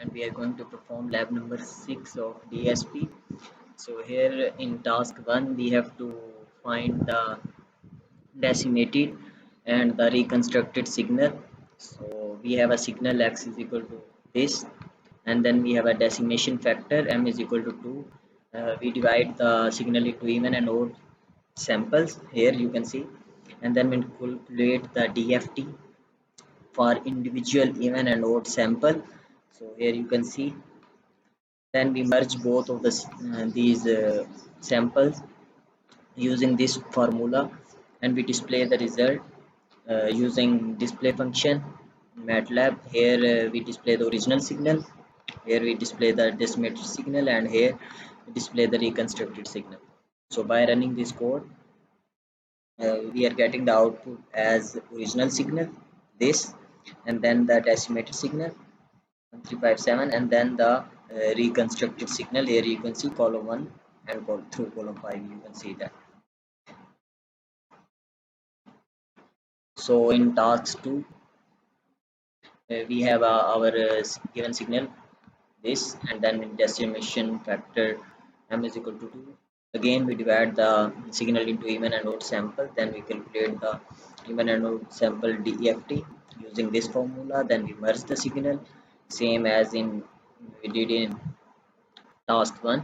and we are going to perform lab number 6 of DSP. So here in task 1 we have to find the decimated and the reconstructed signal. So we have a signal x is equal to this, and then we have a decimation factor m is equal to 2. We divide the signal into even and odd samples here you can see, and then we calculate the DFT for individual even and odd sample. So here you can see, then we merge both of these samples using this formula, and we display the result using display function in MATLAB. Here we display the original signal, here we display the decimated signal, and here we display the reconstructed signal. So by running this code, we are getting the output as original signal, this, and then the decimated signal 1357, and then the reconstructed signal. Here you can see column 1 and through column 5 you can see that. So in task 2 we have our given signal this, and then in decimation factor m is equal to 2. Again we divide the signal into even and odd sample, then we calculate the even and odd sample DFT using this formula, then we merge the signal same as in we did in task 1.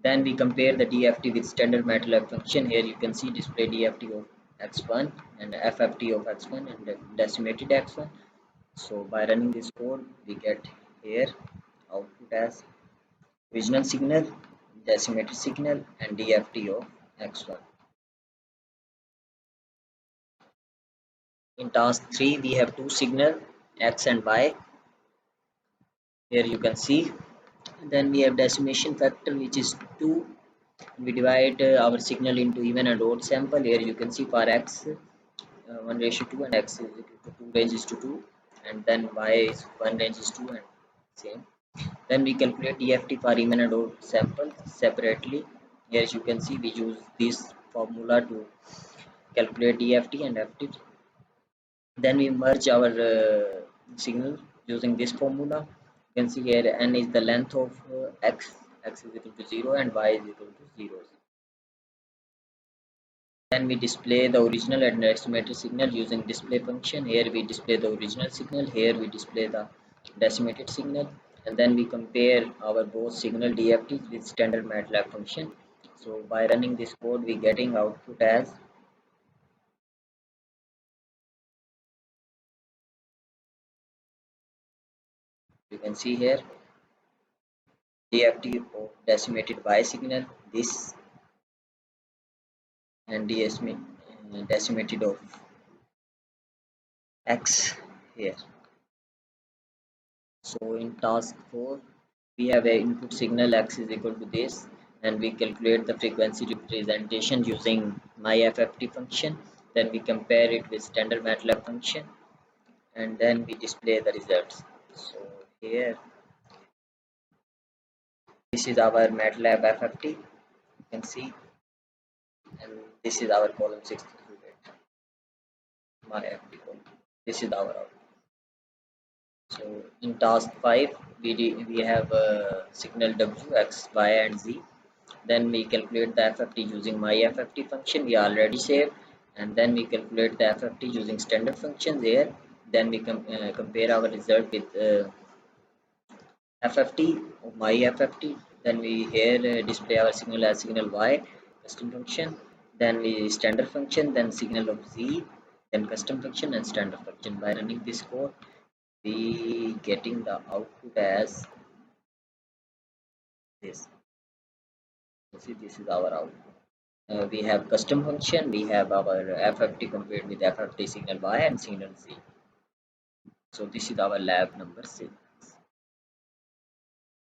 Then we compare the DFT with standard MATLAB function. Here you can see display DFT of x1 and FFT of x1 and decimated x1. So by running this code, we get here output as original signal, decimated signal, and DFT of x1. In task 3, we have two signal x and y. Here you can see. Then we have decimation factor, which is 2. We divide our signal into even and odd sample. Here you can see for x 1:2 and x is equal to 2 ranges to 2, and then y is 1 ranges to 2 and same. Then we calculate DFT for even and odd sample separately. Here as you can see, we use this formula to calculate DFT and FT. Then we merge our signal using this formula. You can see here n is the length of x is equal to 0 and y is equal to 0. Then we display the original and decimated signal using display function. Here we display the original signal, here we display the decimated signal, and then we compare our both signal DFTs with standard MATLAB function. So by running this code, we getting output as you can see here DFT of decimated Y signal, this, and decimated of X here. So in task 4, we have a input signal x is equal to this, and we calculate the frequency representation using myFFT function. Then we compare it with standard MATLAB function, and then we display the results. So here, this is our MATLAB FFT, you can see, and this is our column 6 my FFT column. This is our output. So in task 5, we have a signal w, x, y, and z. Then we calculate the FFT using myFFT function we already saved, and then we calculate the FFT using standard functions here. Then we compare our result with FFT of myFFT. Then we here display our signal as signal y, custom function, then we standard function, then signal of z, then custom function and standard function. By running this code, we getting the output as this. See, this is our output. We have custom function, we have our FFT compared with FFT signal y and signal z. So this is our lab number 6.